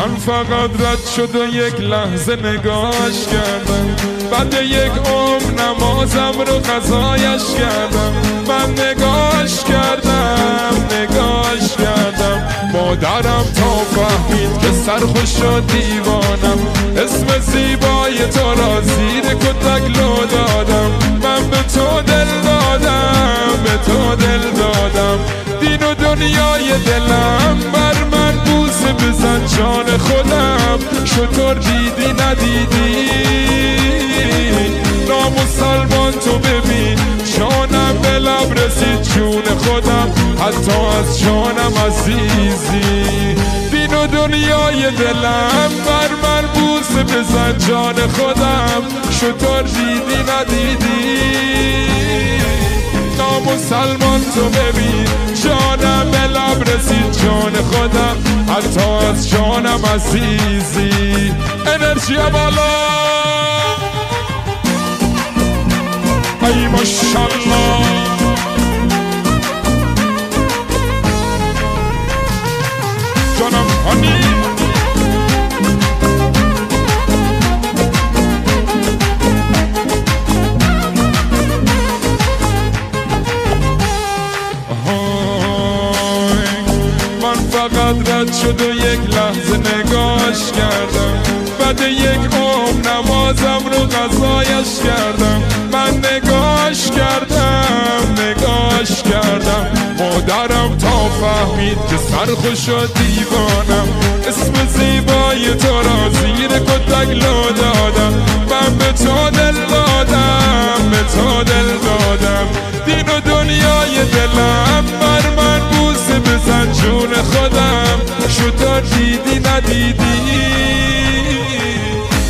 من فقط رد شد و یک لحظه نگاهش کردم، بعد یک عمر نمازم رو قضایش کردم. من نگاهش کردم مادرم تا فهمید که سرخوش و دیوانم، اسم زیبای تو را زیر کتک لو دادم. من به تو دل دادم، دین و دنیای دلم بر من بوسه بزن جان خودم. شطور دیدی ندیدی نامسلمان تو ببین، جانم به لب رسید جون خودم، حتی از جانم عزیزی. دین و دنیای دلم بر من بوسه بزن جان خودم. شطور دیدی ندیدی نامسلمان تو ببین، جانم به لب رسید جان خودم، حتی از جانم عزیزی. انرژی بالا، ای ماشاءالله. جانم هانی فقط رد شد و یک لحظه نگاهش کردم، بعد یک عمر نمازم رو قضایش کردم. من نگاهش کردم مادرم تا فهمید که سرخوش و دیوانم، اسم زیبای تو را زیر کتک لو دادم. من به تو دل دادم، دین و دنیای دلم بر من بوسه بزن جون خودم. شطور دیدی ندیدی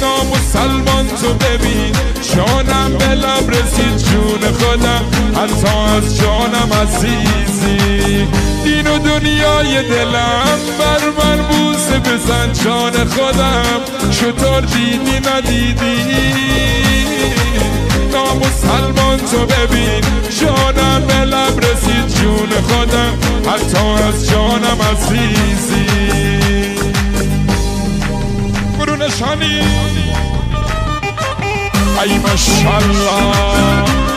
نامسلمان تو ببین، جانم به لب رسید جون خودم، حتی از جانم عزیزی. دین و دنیای دلم بر من بوسه بزن جان خودم. شطور دیدی ندیدی نامسلمان تو ببین، جانم به لب رسید جون خودم، حتی از جانم عزیزی. برو نشانی ای ماشاءالله.